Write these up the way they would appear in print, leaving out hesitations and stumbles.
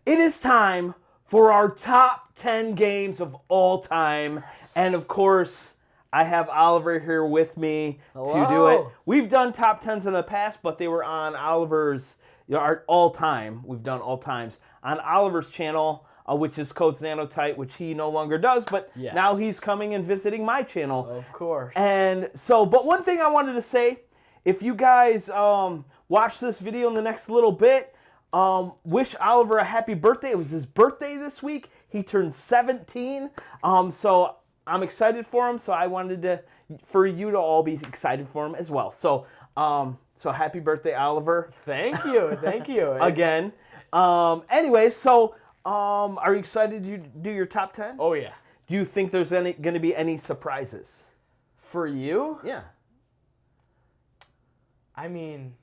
It is time for our top 10 games of all time. And of course, I have Oliver here with me to do it. Hello. We've done top 10s in the past, but they were on Oliver's our all time. We've done all times on Oliver's channel, which is Codes Nanotype, which he no longer does, but Yes. now he's coming and visiting my channel. Of course. And so, but one thing I wanted to say, if you guys watch this video in the next little bit, wish Oliver a happy birthday. It was his birthday this week. He turned 17. So I'm excited for him. So I wanted for you to all be excited for him as well. So, so happy birthday, Oliver. Thank you. Thank you. Again. Anyway, so are you excited to do your top 10? Oh, yeah. Do you think there's going to be any surprises? For you? Yeah. I mean,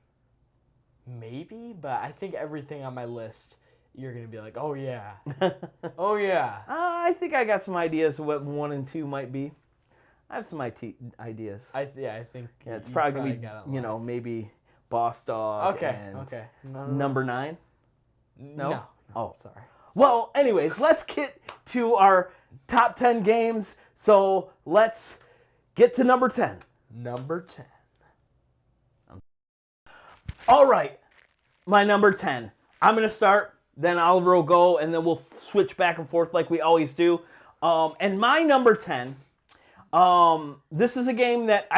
maybe, but I think everything on my list, you're going to be like, oh, yeah. Oh, yeah. I think I got some ideas of what 1 and 2 might be. I have some ideas. I think Yeah, it's you probably gonna got it be, locked. maybe Boss Dog. Okay, and okay. No. Number 9. No. Oh, Sorry. well. Anyways, let's get to our top 10 games. So let's get to number 10. Number 10. All right, my number 10. I'm gonna start. Then Oliver will go, and then we'll switch back and forth like we always do. And my number 10. This is a game that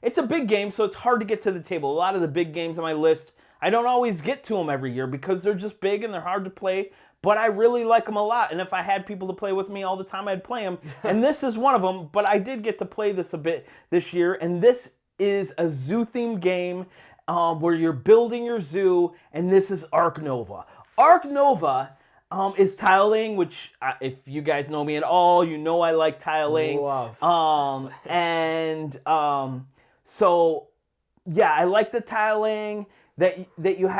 it's a big game, so it's hard to get to the table. A lot of the big games on my list, I don't always get to them every year because they're just big and they're hard to play, but I really like them a lot. And if I had people to play with me all the time, I'd play them. And this is one of them, but I did get to play this a bit this year, and this is a zoo-themed game where you're building your zoo, and this is Ark Nova. Ark Nova is tiling, which if you guys know me at all, you know I like tiling. Love. So yeah, I like the tiling that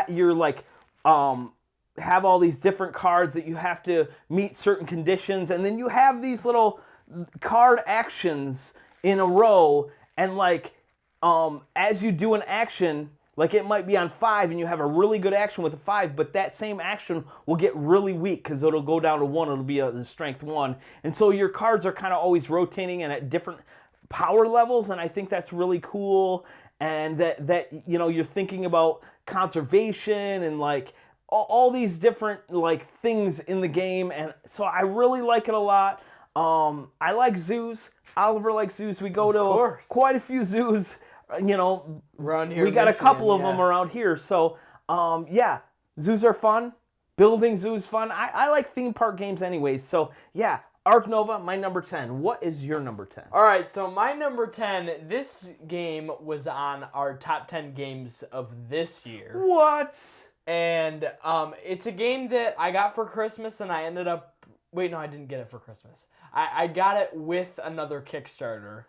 you're like have all these different cards that you have to meet certain conditions, and then you have these little card actions in a row, and like as you do an action, like it might be on 5 and you have a really good action with a 5, but that same action will get really weak because it'll go down to 1. It'll be the strength 1. And so your cards are kind of always rotating and at different power levels, and I think that's really cool. And that you're thinking about conservation and like all these different like things in the game, and so I really like it a lot. I like zoos. Oliver likes zoos. We go to quite a few zoos. Around here, we got a couple of yeah. them around here. So, yeah, zoos are fun. Building zoos fun. I like theme park games anyways. So, yeah, Ark Nova, my number 10. What is your number 10? All right, so my number 10, this game was on our top 10 games of this year. What? And it's a game that I got for Christmas, and I ended up... Wait, no, I didn't get it for Christmas. I got it with another Kickstarter.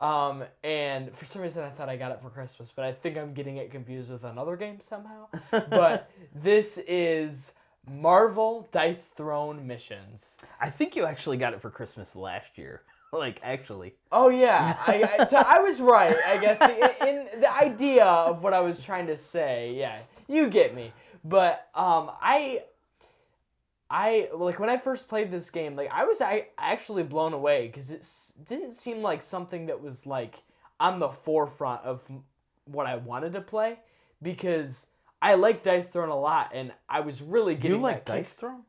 And for some reason I thought I got it for Christmas, but I think I'm getting it confused with another game somehow. But this is Marvel Dice Throne Missions. I think you actually got it for Christmas last year. Like, actually. Oh, yeah. So I was right, I guess, in the idea of what I was trying to say. Yeah, you get me. But I like when I first played this game, like I was actually blown away because it didn't seem like something that was like on the forefront of what I wanted to play, because I like Dice Throne a lot, and I was really getting You like Dice Throne?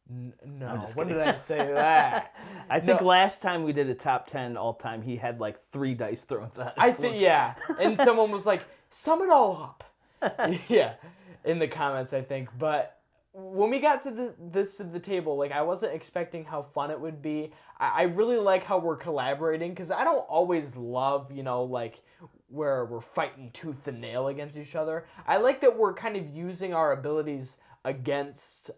No, when did I say that? I think last time we did a top 10 all time, he had like 3 Dice Thrones on it. I think, yeah. And someone was like, sum it all up. Yeah, in the comments, I think. But when we got to the table, like I wasn't expecting how fun it would be. I really like how we're collaborating, because I don't always love, like where we're fighting tooth and nail against each other. I like that we're kind of using our abilities against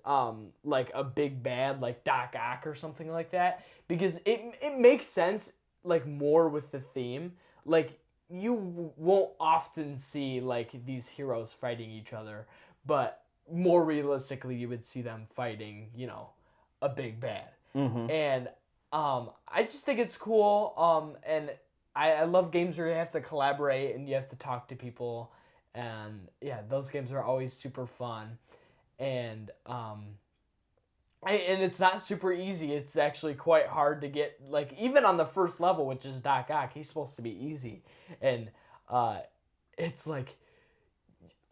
like a big bad like Doc Ock or something like that, because it makes sense like more with the theme. Like you won't often see like these heroes fighting each other, but more realistically you would see them fighting, a big bad. Mm-hmm. And I just think it's cool. And I love games where you have to collaborate and you have to talk to people. And yeah, those games are always super fun. And And it's not super easy. It's actually quite hard to get, like, even on the first level, which is Doc Ock, he's supposed to be easy. And it's like,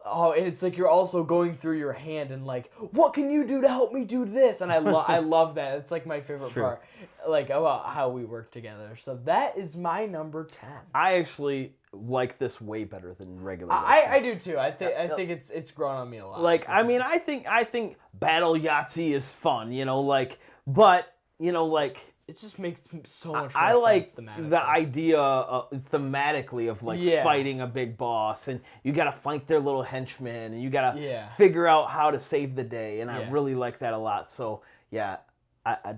oh, and it's like you're also going through your hand and like, what can you do to help me do this? And I love that. It's like my favorite part, like about how we work together. So that is my number 10. I actually like this way better than regular. I do too. I think it's grown on me a lot. Like, I mean, I think Battle Yahtzee is fun, you know, like, but you know, like, it just makes so much more I sense like thematically. the idea thematically of like fighting a big boss, and you got to fight their little henchmen, and you got to figure out how to save the day, and I really like that a lot. So yeah,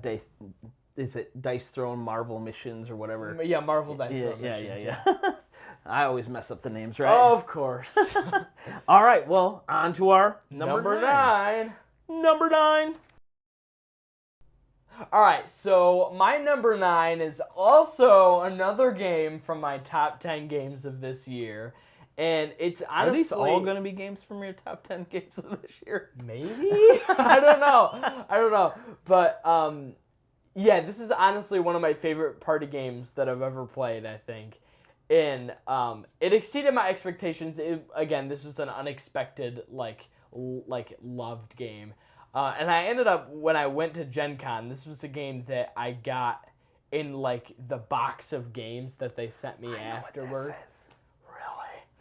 is it Dice Throne Marvel Missions or whatever? Yeah, Marvel Dice Throne Missions. Yeah. I always mess up the names, right? Oh, of course. All right, well, on to our Number 9. Number 9. All right, so my number 9 is also another game from my top 10 games of this year. And it's honestly... Are these all going to be games from your top 10 games of this year? Maybe? I don't know. But, yeah, this is honestly one of my favorite party games that I've ever played, I think. And it exceeded my expectations. Again, this was an unexpected, like loved game. And I ended up, when I went to Gen Con, this was a game that I got in, like, the box of games that they sent me afterward.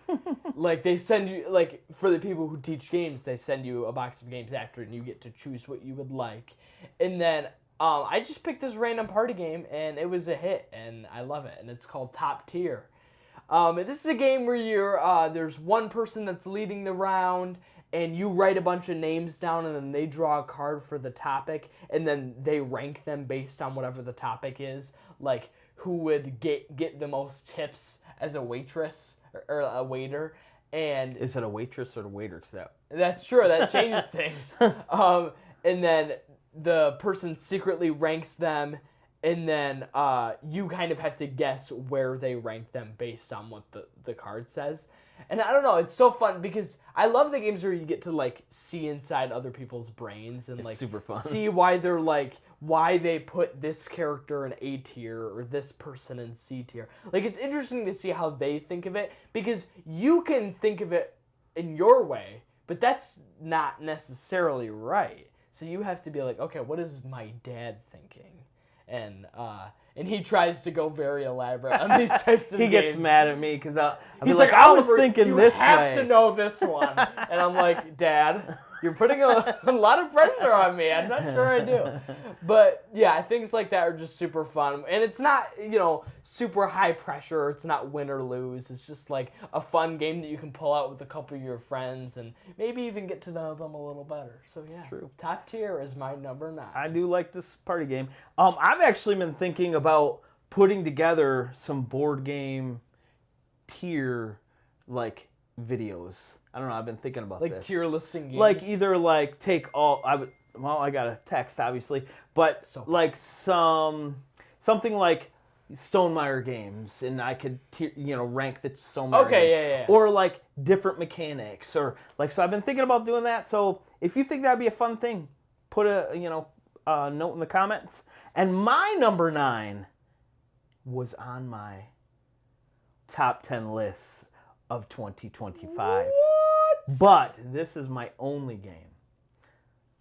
Really? Like, they send you, like, for the people who teach games, they send you a box of games after, and you get to choose what you would like. And then I just picked this random party game, and it was a hit, and I love it. And it's called Top Tier. This is a game where you're there's one person that's leading the round, and you write a bunch of names down, and then they draw a card for the topic, and then they rank them based on whatever the topic is, like who would get the most tips as a waitress or a waiter. And is it a waitress or a waiter? That's true. That changes things. And then the person secretly ranks them, and then you kind of have to guess where they rank them based on what the card says. And I don't know, it's so fun because I love the games where you get to like see inside other people's brains and like super fun. See why they're like, why they put this character in A tier or this person in C tier. Like, it's interesting to see how they think of it because you can think of it in your way, but that's not necessarily right. So you have to be like, okay, what is my dad thinking? And he tries to go very elaborate on these types of He games. gets mad at me because he's like, I was thinking this way. You have to know this one. And I'm like, Dad, you're putting a lot of pressure on me. I'm not sure I do. But yeah, things like that are just super fun. And it's not, super high pressure. It's not win or lose. It's just like a fun game that you can pull out with a couple of your friends and maybe even get to know them a little better. So yeah, it's true. Top Tier is my number 9. I do like this party game. I've actually been thinking about putting together some board game tier like videos. I don't know. I've been thinking about like this. Tier listing games. Like either like take all. I got a text obviously, but like something like Stonemaier games, and I could rank the Stonemaier games. Yeah. Or like different mechanics, or like so. I've been thinking about doing that. So if you think that'd be a fun thing, put a note in the comments. And my number 9 was on my top 10 lists of 2025. What? But this is my only game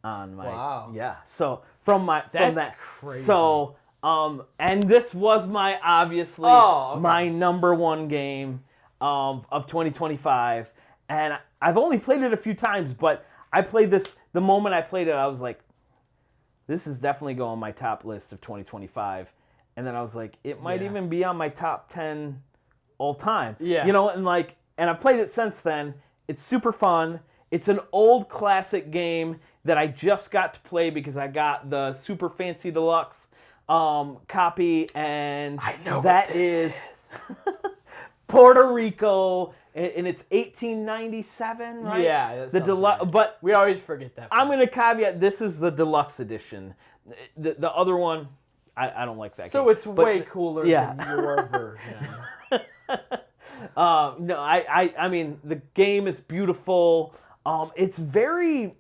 on my So That's crazy. So and this was my obviously my number 1 game of 2025, and I've only played it a few times, but I played this the moment I played it. I was like, this is definitely going on my top list of 2025. And then I was like, it might even be on my top 10 all time. Yeah. And I've played it since then. It's super fun. It's an old classic game that I just got to play because I got the Super Fancy Deluxe copy, and I know that what this is. Puerto Rico, and it's 1897, right? Yeah, that the deluxe. Right. But we always forget that part. I'm going to caveat, this is the deluxe edition. The other one, I don't like that game. So it's way cooler than your version. No, I mean, the game is beautiful. It's very,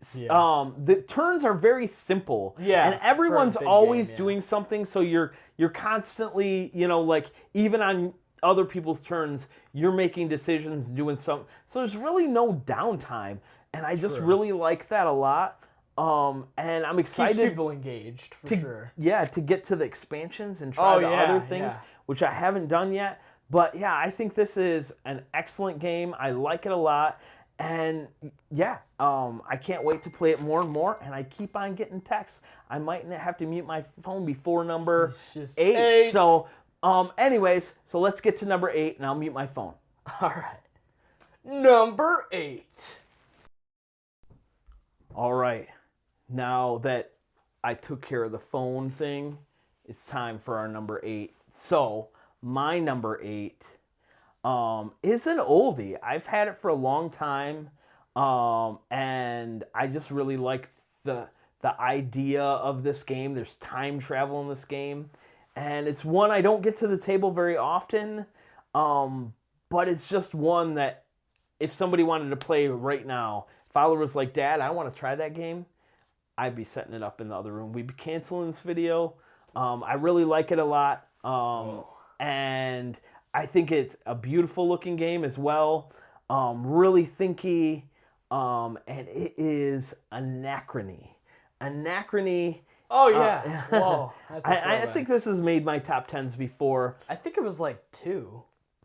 The turns are very simple. Yeah, And everyone's for a big always game, yeah. doing something, so you're constantly, like even on other people's turns, you're making decisions, doing something. So there's really no downtime, and I just really like that a lot. And I'm Keeps excited people engaged for sure. to get to the expansions and try the other things, yeah. which I haven't done yet. But yeah, I think this is an excellent game. I like it a lot. And yeah, I can't wait to play it more and more. And I keep on getting texts. I might have to mute my phone before number It's just 8. So, anyways, so let's get to number 8, and I'll mute my phone. All right. Number 8. All right. Now that I took care of the phone thing, it's time for our number 8. So, my number 8 is an oldie. I've had it for a long time, and I just really liked the idea of this game. There's time travel in this game, and it's one I don't get to the table very often, but it's just one that if somebody wanted to play right now, if Oliver was like, Dad, I want to try that game, I'd be setting it up in the other room. We'd be canceling this video. I really like it a lot, and I think it's a beautiful looking game as well. Really thinky, and it is Anachrony. Anachrony. Oh yeah. Whoa. That's a I throwback. think this has made my top 10s before. I think it was like 2.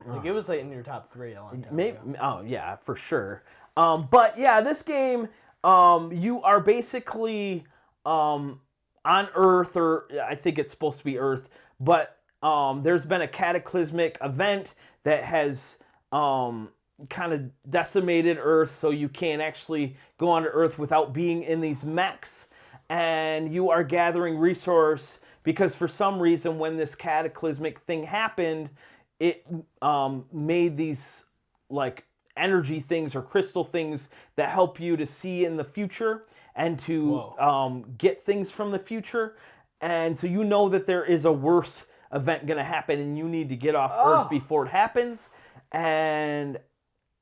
Like it was like in your top 3 a long time Maybe. ago. Oh yeah, for sure. But yeah, this game, you are basically on Earth, or I think it's supposed to be Earth, but there's been a cataclysmic event that has kind of decimated Earth, so you can't actually go onto Earth without being in these mechs. And you are gathering resource because for some reason when this cataclysmic thing happened, it made these like energy things or crystal things that help you to see in the future and to get things from the future. And so you know that there is a worse event going to happen and you need to get off Earth before it happens. And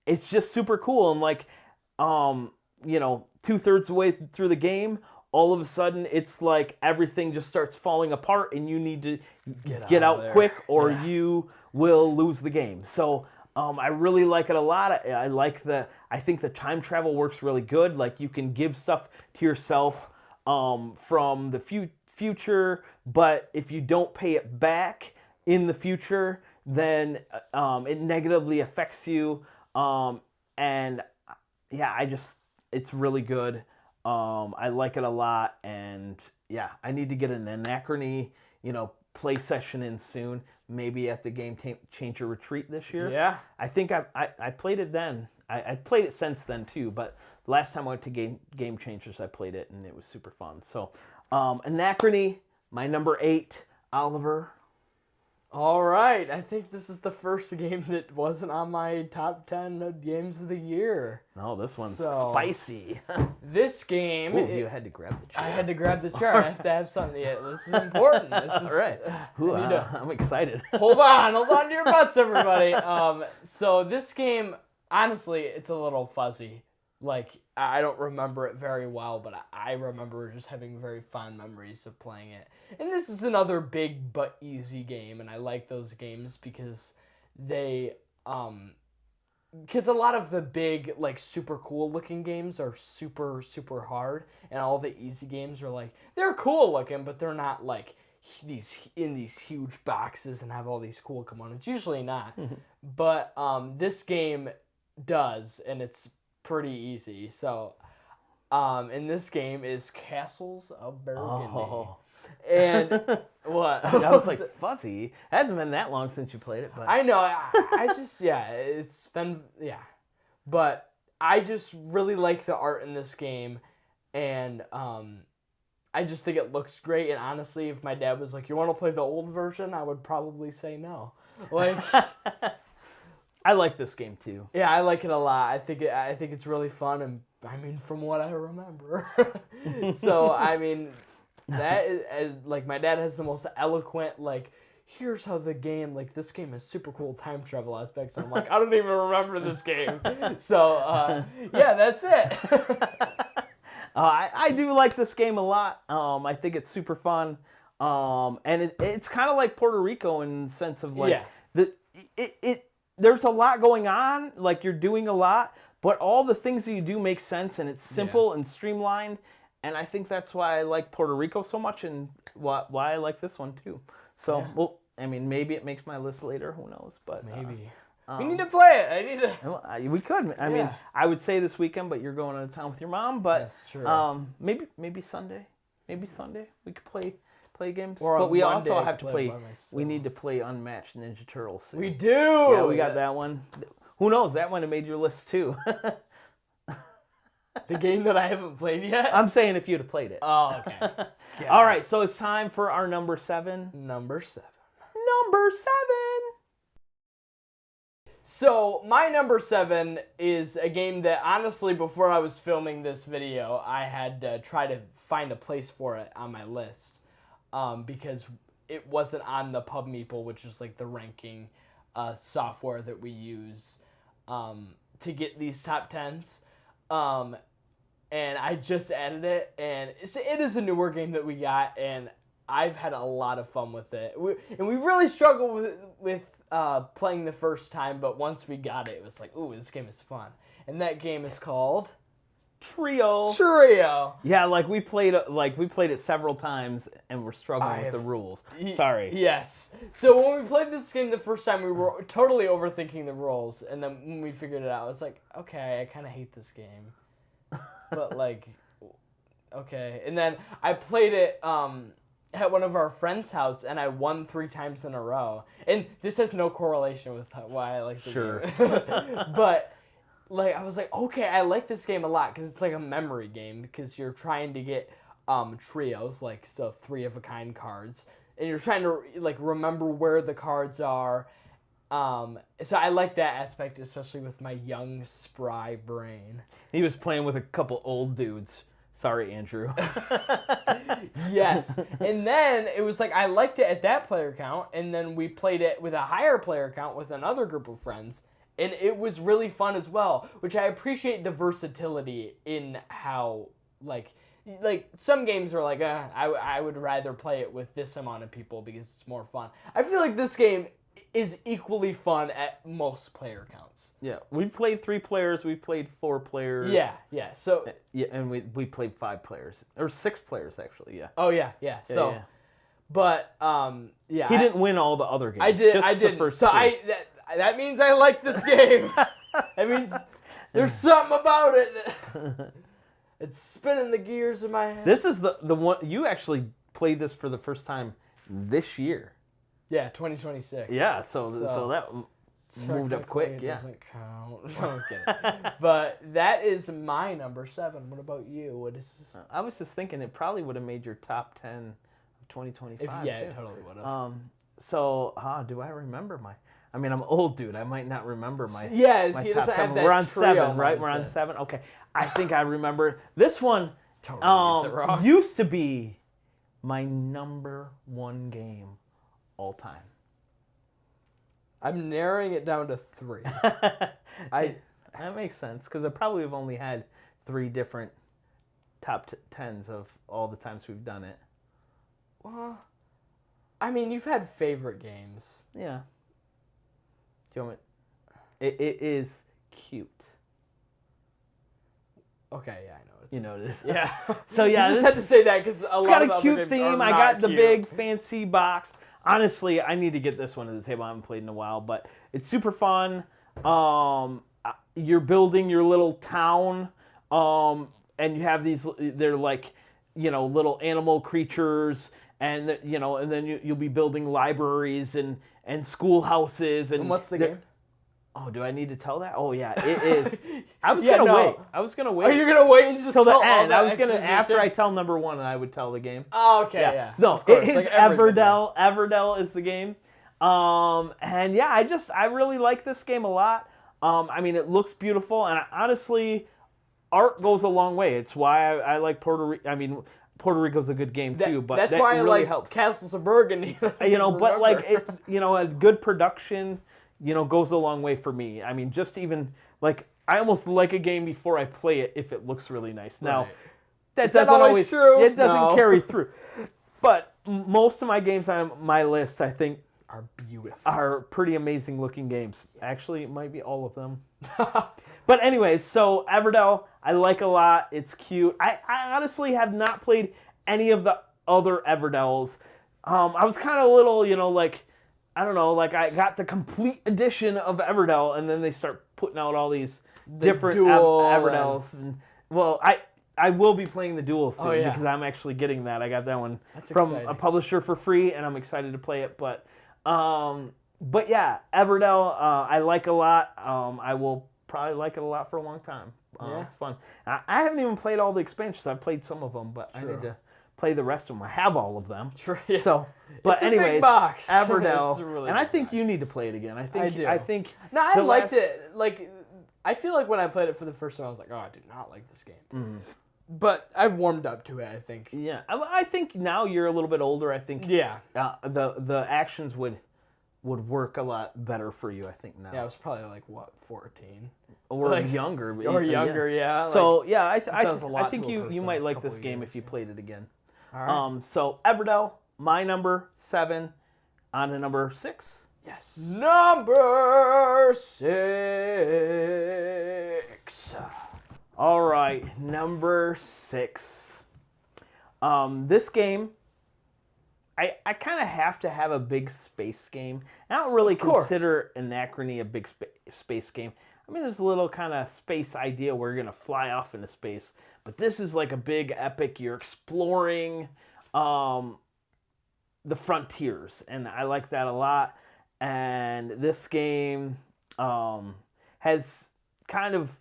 it's just super cool. And like, 2/3 of the way through the game, all of a sudden it's like everything just starts falling apart and you need to get out quick or you will lose the game. So I really like it a lot. I think the time travel works really good. Like you can give stuff to yourself from the future, but if you don't pay it back in the future, then it negatively affects you. And yeah, it's really good. I like it a lot, and yeah, I need to get an Anachrony, play session in soon. Maybe at the Game Changer Retreat this year. Yeah. I think I played it then. I played it since then too, but the last time I went to Game Changers, I played it, and it was super fun. So, Anachrony, my number 8, Oliver. All right. I think this is the first game that wasn't on my top 10 games of the year. No, this one's So- spicy. This game. Ooh, you had to grab the chair. I had to grab the chair. I have to have something. Yeah, this is important. This is, All right. Ooh, I need to- I'm excited. hold on to your butts, everybody. So this game, honestly, it's a little fuzzy. Like, I don't remember it very well, but I remember just having very fond memories of playing it. And this is another big but easy game, and I like those games because they, because a lot of the big, like, super cool looking games are super, super hard, and all the easy games are, like, they're cool looking, but they're not, like, these huge boxes and have all these cool components. Usually not. But this game does, and it's pretty easy. So, in this game is Castles of Burgundy. Oh. And what? I was like, fuzzy. It hasn't been that long since you played it, but I know. I just, it's been, But I just really like the art in this game, and I just think it looks great. And honestly, if my dad was like, "You want to play the old version?" I would probably say no. Like, I like this game too. yeah, I like it a lot. I think it's really fun, and I mean, from what I remember. So I mean, that is like my dad has the most eloquent like. Here's how the game, like, this game has super cool time travel aspects. I'm like, I don't even remember this game. So, yeah, that's it. I do like this game a lot. I think it's super fun. And it's kind of like Puerto Rico in the sense of like there's a lot going on, like you're doing a lot, but all the things that you do make sense and it's simple and streamlined. And I think that's why I like Puerto Rico so much and why I like this one too. So, well, I mean, maybe it makes my list later. Who knows? But maybe. We need to play it. I need to. We could. I mean, I would say this weekend, but you're going out of town with your mom. But that's true. Maybe Sunday. Maybe Sunday we could play games. Or but we Monday also I have could to play play. by myself. We need to play Unmatched Ninja Turtles. We do. Yeah, we got that one. Who knows? That one have made your list too. The game that I haven't played yet. I'm saying if you'd have played it. Oh, okay. All right, so it's time for our number 7. Number 7. Number 7. So my number 7 is a game that honestly, before I was filming this video, I had to try to find a place for it on my list, because it wasn't on the PubMeeple, which is like the ranking software that we use to get these top 10s. And I just added it, and it is a newer game that we got, and I've had a lot of fun with it. We really struggled with playing the first time, but once we got it, it was like, ooh, this game is fun. And that game is called Trio. Yeah, we played it several times, and we're struggling with the rules. Sorry. Yes. So when we played this game the first time, we were totally overthinking the rules, and then when we figured it out, I was like, okay, I kind of hate this game. But okay. And then I played it at one of our friends' house, and I won 3 times in a row. And this has no correlation with why I like the game. But I was like, okay, I like this game a lot because it's like a memory game because you're trying to get trios, so 3 of a kind cards, and you're trying to remember where the cards are. So I like that aspect, especially with my young, spry brain. He was playing with a couple old dudes. Sorry, Andrew. Yes. And then it was I liked it at that player count, and then we played it with a higher player count with another group of friends, and it was really fun as well, which I appreciate the versatility in how, some games are I would rather play it with this amount of people because it's more fun. I feel like this game is equally fun at most player counts. Yeah, we've played 3 players. We played 4 players. Yeah. So and we played 5 players or 6 players actually. Yeah. Oh yeah. So, but yeah. He didn't win all the other games. I did. Just the first so 2. that means I like this game. That means there's something about it. It's spinning the gears in my head. This is the one you actually played this for the first time this year. Yeah, 2026. Yeah, so that moved up quick. It Yeah, doesn't count. No, I'm kidding. But that is my number 7. What about you? What is this? I was just thinking it probably would have made your top 10 of 2025. It totally would have. So do I remember my? I mean, I'm old, dude. I might not remember my. Yes, my he top doesn't 7. have that We're on trio 7, right? mindset. We're on 7. Okay, I think I remember this one. Totally gets it wrong. Used to be my number 1 game all time. I'm narrowing it down to 3. That makes sense because I probably have only had 3 different top 10s of all the times we've done it. Well, I mean, you've had favorite games. Yeah. Do you want me? It is cute. Okay, yeah, I know. You know this. Yeah. So yeah, you just had to say that because it's got a cute theme. I got the big fancy box. Honestly, I need to get this one to the table. I haven't played in a while, but it's super fun. You're building your little town, and you have these. They're little animal creatures, and and then you'll be building libraries and schoolhouses. And what's the game? Oh, do I need to tell that? Oh yeah, it is. I was gonna wait. I was gonna wait. Oh, you're gonna wait and just till the tell end. all I was gonna exposition? after I tell number 1, I would tell the game. Oh, okay, yeah. No, of course, it is every Everdell. Everdell is the game. And yeah, I really like this game a lot. I mean, it looks beautiful, and honestly, art goes a long way. It's why I like Puerto Rico. I mean, Puerto Rico's a good game too, but that's that why really I like helps. Castles of Burgundy. But a good production, goes a long way for me. I mean, just even I almost like a game before I play it if it looks really nice. Now, Right. that Is that doesn't always always true? It doesn't No. carry through. But most of my games on my list, I think, Are beautiful. are pretty amazing looking games. Actually, it might be all of them. But anyways, so Everdell, I like a lot. It's cute. I honestly have not played any of the other Everdells. I was kind of a little, like, I don't know, like I got the complete edition of Everdell, and then they start putting out all these different dual Everdells. And, well, I will be playing the duel soon yeah. because I'm actually getting that. I got that one That's from exciting. a publisher for free, and I'm excited to play it. But yeah, Everdell, I like a lot. I will probably like it a lot for a long time. Yeah. It's fun. I haven't even played all the expansions. I've played some of them, but I need to play the rest of them. I have all of them. True, yeah. So, but It's a big anyways, box. Everdell, It's a really and I big think box. you need to play it again. I do. I think. No, I the liked last- it. Like, I feel like when I played it for the first time, I was like, oh, I do not like this game. Mm-hmm. But I warmed up to it, I think. Yeah, I think now you're a little bit older. I think Yeah. the actions would work a lot better for you. I think now. Yeah, I was probably like, what, 14? Or like- younger. but Or yeah. younger, yeah. So yeah, I does a lot think to a you person might of a like couple this game years, if you played it again. All right. So Everdell, my number 7, on to number 6. Yes. Number 6. All right, number 6. This game, I kind of have to have a big space game. I don't really course. consider Anachrony a big space game. I mean, there's a little kind of space idea where you're going to fly off into space. But this is like a big epic. You're exploring the frontiers. And I like that a lot. And this game has kind of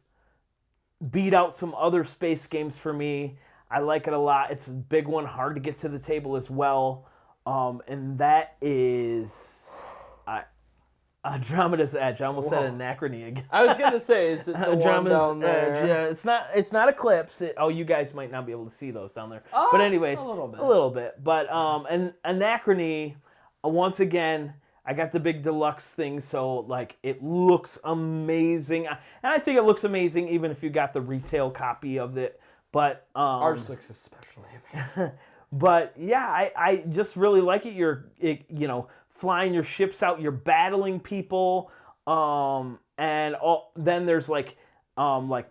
beat out some other space games for me. I like it a lot. It's a big one, hard to get to the table as well. And that is Andromeda's Edge. I almost said Anachrony again. I was going to say, is it the one Andromeda's down there? Edge. Yeah, it's not Eclipse. You guys might not be able to see those down there. Oh, but anyways, a little bit. A little bit. But and Anachrony, once again, I got the big deluxe thing, so like it looks amazing, and I think it looks amazing even if you got the retail copy of it. But Ours looks especially amazing. but yeah, I just really like it. You're flying your ships out, you're battling people, and then there's like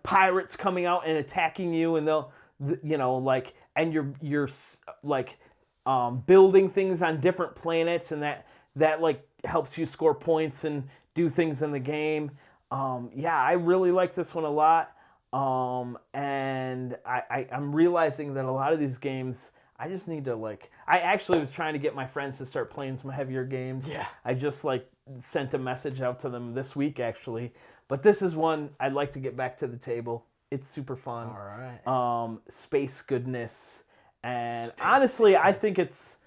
pirates coming out and attacking you, and they'll and you're building things on different planets, and that like helps you score points and do things in the game. Yeah, I really like this one a lot. And I'm realizing that a lot of these games, I just need to I actually was trying to get my friends to start playing some heavier games. Yeah. I just sent a message out to them this week actually. But this is one I'd like to get back to the table. It's super fun. All right. Space goodness. And honestly, I think it's,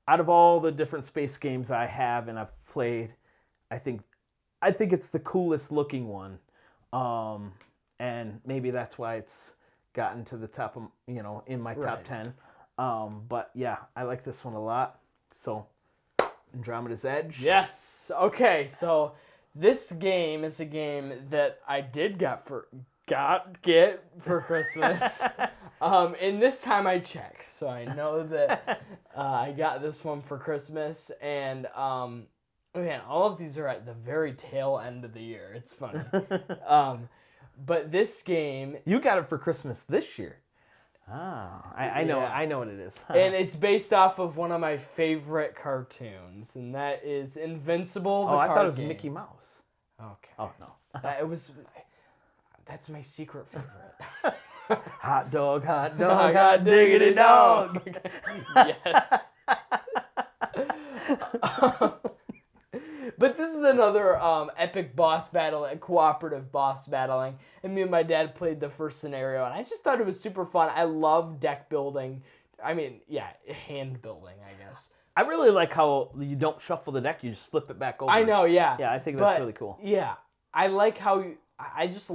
out of all the different space games I have and I've played, I think it's the coolest looking one. And maybe that's why it's gotten to the top of, in my top 10. But yeah, I like this one a lot. So, Andromeda's Edge. Yes. Okay, so this game is a game that I did get for Christmas. And this time I checked, so I know that I got this one for Christmas. And man, all of these are at the very tail end of the year. It's funny. But this game, You got it for Christmas this year. I know. Yeah. I know what it is. and it's based off of one of my favorite cartoons, and that is Invincible. The I thought it was game. Mickey Mouse. Okay. Oh no. It was. That's my secret favorite. Hot dog, hot Oh, dog, hot diggity dog. Yes. But this is another epic boss battle, a cooperative boss battling. And me and my dad played the first scenario, and I just thought it was super fun. I love deck building. I mean, yeah, hand building, I guess. I really like how you don't shuffle the deck; you just flip it back over. I know, yeah. Yeah, I think that's But, really cool. Yeah, I like how I just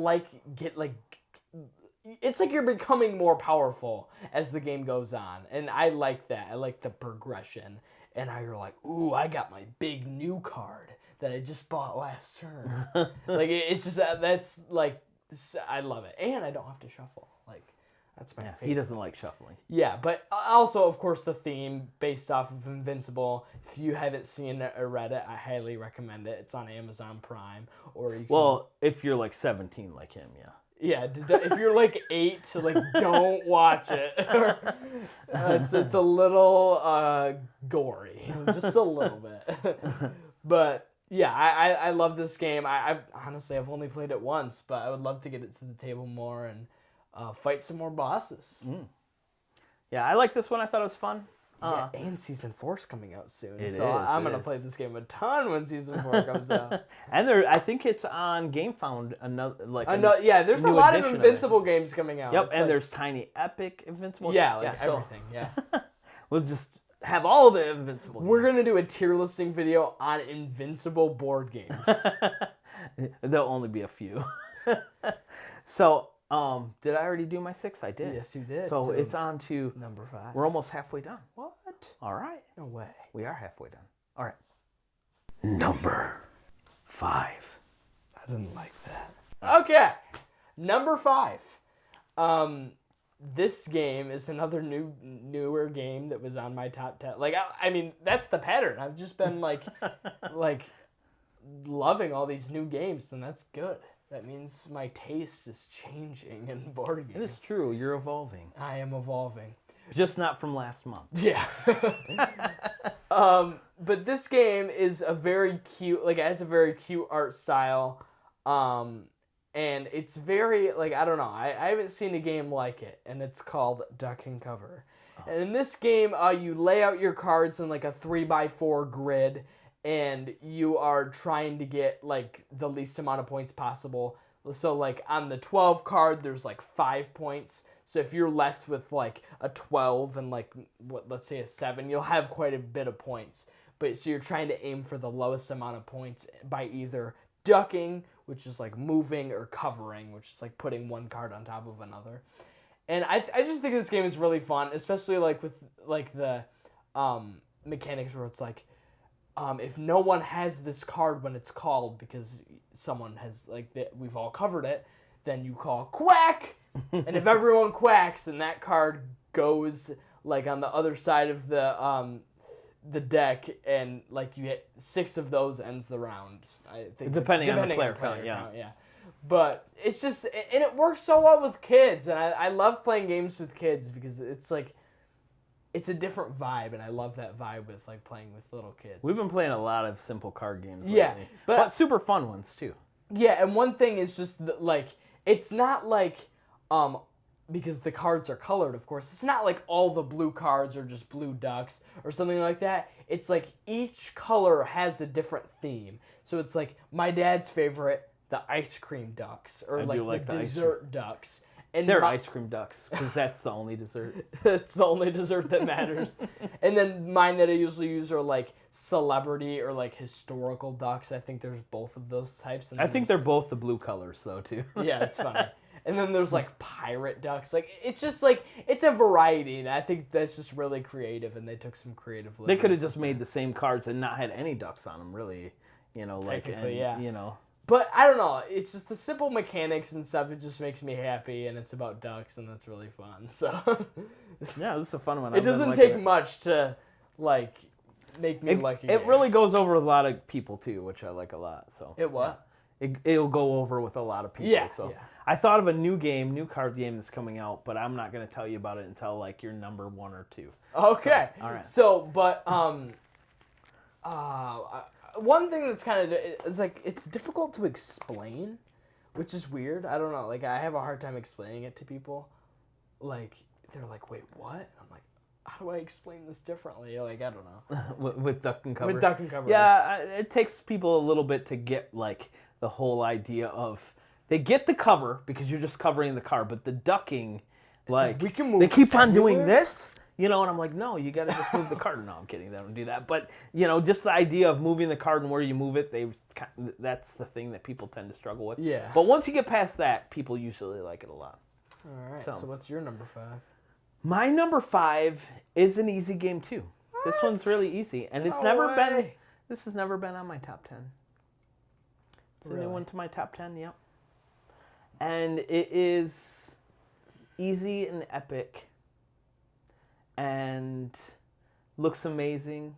it's like you're becoming more powerful as the game goes on, and I like that. I like the progression, and how you're like, ooh, I got my big new card that I just bought last turn. It's just that's like, I love it, and I don't have to shuffle. Like, That's my Yeah, favorite. he doesn't like shuffling. Yeah, but also, of course, the theme based off of Invincible. If you haven't seen it or read it, I highly recommend it. It's on Amazon Prime, or you can, Well, if you're like 17 like him, yeah. yeah. If you're like 8, like don't watch it. It's a little gory, just a little bit. But yeah, I love this game. I've honestly I've only played it once, but I would love to get it to the table more and fight some more bosses. Yeah, I like this one. I thought it was fun. Yeah, and season 4's coming out soon. It So is, I'm it gonna is. play this game a ton when season 4 comes out. And I think it's on GameFound. Yeah, there's a new lot of edition of it. Invincible games coming out. Yep, It's and like- there's Tiny Epic Invincible. yeah, like so everything. Yeah, we'll just have all the Invincible. we're gonna do a tier listing video on Invincible board games. There'll only be a few. So, did I already do my 6? I did. Yes, you did. So it's on to. number 5. We're almost halfway done. What? All right. No way. We are halfway done. All right. Number 5. I didn't like that. Okay, number 5. This game is another newer game that was on my top 10. Like I mean, that's the pattern. I've just been like loving all these new games, and that's good. That means my taste is changing in board games. It is true. You're evolving. I am evolving. Just not from last month. Yeah. But this game is a very cute, like it has a very cute art style. And it's very, like, I don't know, I haven't seen a game like it, and it's called Duck and Cover. And in this game, you lay out your cards in like a 3x4 grid, and you are trying to get like the least amount of points possible. So like on the 12 card, there's like 5 points. So if you're left with like a 12 and like let's say a 7, you'll have quite a bit of points. But so you're trying to aim for the lowest amount of points by either ducking, which is like moving, or covering, which is like putting one card on top of another. And I just think this game is really fun, especially like with like the mechanics where it's like, if no one has this card when it's called because someone has like we've all covered it, then you call quack, and if everyone quacks, then that card goes like on the other side of the deck, and like you hit 6 of those ends the round. I think Depending on the player count, yeah. But it's just, and it works so well with kids, and I love playing games with kids because it's like, it's a different vibe, and I love that vibe with like playing with little kids. We've been playing a lot of simple card games lately. Yeah, but super fun ones too. Yeah, and one thing is just like, it's not like, because the cards are colored, of course, it's not like all the blue cards are just blue ducks or something like that. It's like each color has a different theme. So it's like my dad's favorite, the ice cream ducks, or like the dessert ducks. And they're ice cream ducks, because that's the only dessert. It's the only dessert that matters. And then mine that I usually use are like celebrity or like historical ducks. I think there's both of those types. And I think they're both the blue colors, though, too. yeah, it's funny. And then there's like pirate ducks. Like it's just like, it's a variety, and I think that's just really creative, and they took some creative They liberties. could have just made the same cards and not had any ducks on them, really. You know, like, Technically, yeah. you know. But I don't know. It's just the simple mechanics and stuff. It just makes me happy, and it's about ducks, and that's really fun. So Yeah, this is a fun one. it doesn't take much to like make me like a It game. really goes over with a lot of people too, which I like a lot. So It what? it'll go over with a lot of people. Yeah, So yeah. I thought of a new card game that's coming out, but I'm not going to tell you about it until like your number 1 or 2. Okay. So, all right. So, but one thing that's kind of, it's like, it's difficult to explain, which is weird. I don't know. Like, I have a hard time explaining it to people. Like, they're like, wait, what? And I'm like, how do I explain this differently? Like, I don't know. with Duck and Cover. With Duck and Cover. Yeah, it takes people a little bit to get like the whole idea of, they get the cover because you're just covering the card, but the ducking, like we can move they keep on doing everywhere? this, you know, and I'm like, no, you got to just move the card. No, I'm kidding, they don't do that. But you know, just the idea of moving the card and where you move it, that's the thing that people tend to struggle with. Yeah. But once you get past that, people usually like it a lot. All right. So- So what's your number 5? My number 5 is an easy game too. This one's really easy, and it's No never been. way. This has never been on my top 10. It's a Really? new one to my top 10. Yep. And it is easy and epic, and looks amazing,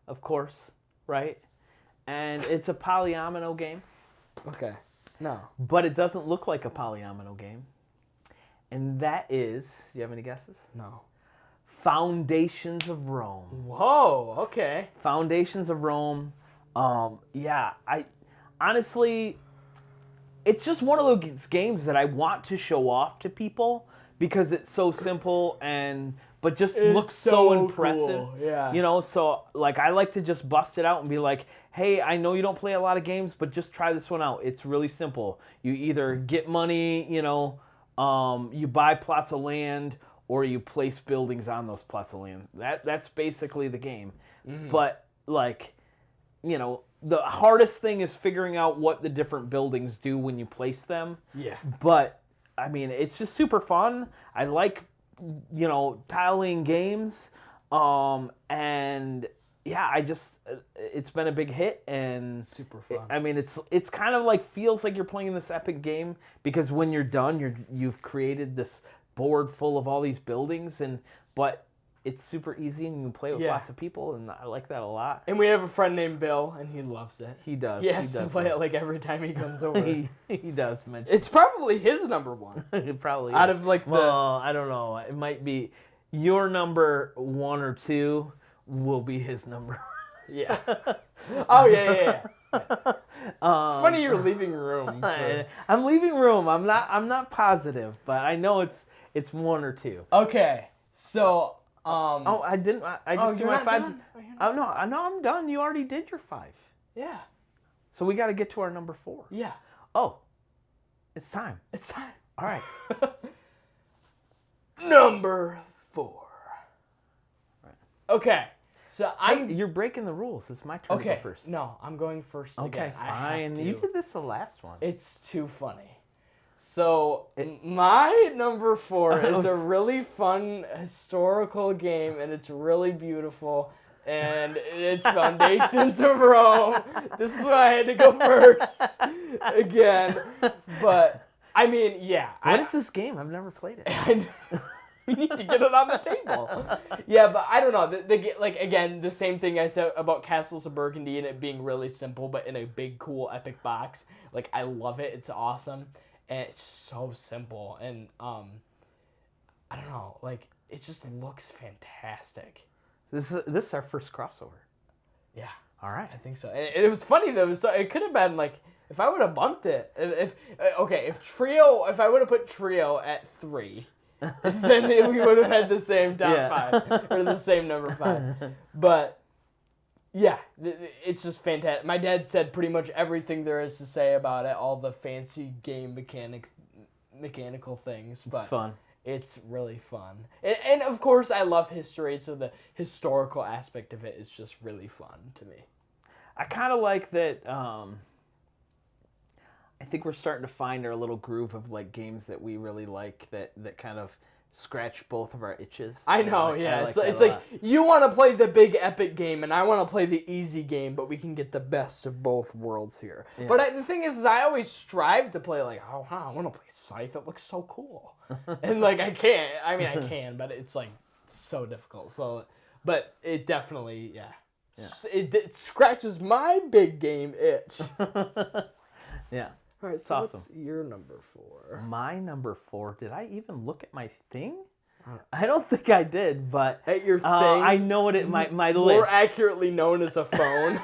of course, right? And it's a polyomino game, Okay. No. but it doesn't look like a polyomino game. And that is, do you have any guesses? No. Foundations of Rome. Whoa. Okay. Foundations of Rome. Yeah, I honestly, it's just one of those games that I want to show off to people because it's so simple but just looks so impressive. Cool. Yeah. You know, so like I like to just bust it out and be like, hey, I know you don't play a lot of games, but just try this one out. It's really simple. You either get money, you buy plots of land, or you place buildings on those plots of land. That's basically the game. But like, the hardest thing is figuring out what the different buildings do when you place them. Yeah. But I mean, it's just super fun. I like, tiling games. And yeah, it's been a big hit, and Super fun. I mean, it's kind of like feels like you're playing this epic game because when you're done, you've created this board full of all these buildings, but it's super easy and you can play with lots of people, and I like that a lot. And we have a friend named Bill, and he loves it. He does. He has to play it like every time he comes over. he does mention. It's probably his number one. It probably Out is. of like Well, I don't know. It might be your number 1 or 2 will be his number. Yeah. Oh yeah. It's funny you're leaving room. I'm leaving room. I'm not positive, but I know it's 1 or 2. Okay. So Oh, I didn't. I just did you're my not 5s. done? Oh, you're Oh no, I'm done. You already did your 5. Yeah. So we got to get to our number 4. Yeah. Oh, it's time. It's time. All right. Number 4. Okay. So Hey, you're breaking the rules. It's my turn to okay. go first. No, I'm going first Okay, again. I have fine. to. You did this the last one. It's too funny. So my number 4 is a really fun historical game, and it's really beautiful, and it's Foundations of Rome. This is why I had to go first again. But I mean, yeah. What is this game? I've never played it. We need to get it on the table. Yeah, but I don't know. Like again, the same thing I said about Castles of Burgundy and it being really simple, but in a big, cool, epic box. Like I love it. It's awesome, and it's so simple. And I don't know. Like it just looks fantastic. This is our first crossover. Yeah, All right. I think so. And it was funny though. It could have been like if I would have bumped it. If I would have put Trio at 3. Then we would have had the same top 5 or the same number 5. But yeah, it's just fantastic. My dad said pretty much everything there is to say about it, all the fancy game mechanical things. But It's fun. It's really fun. And of course, I love history, so the historical aspect of it is just really fun to me. I kind of like that. I think we're starting to find our little groove of like games that we really like that kind of scratch both of our itches. I know, like, yeah. I It's that a like lot. you want to play the big epic game, and I want to play the easy game, but we can get the best of both worlds here. Yeah. But the thing is I always strive to play like, oh, wow, I want to play Scythe. It looks so cool, and like I can't. I mean, I can, but it's like so difficult. So, but it definitely, yeah. It scratches my big game itch. Yeah. All right, so awesome. what's your number 4? My number 4. Did I even look at my thing? I don't think I did, but At your thing, I know what my more list. accurately known as a phone.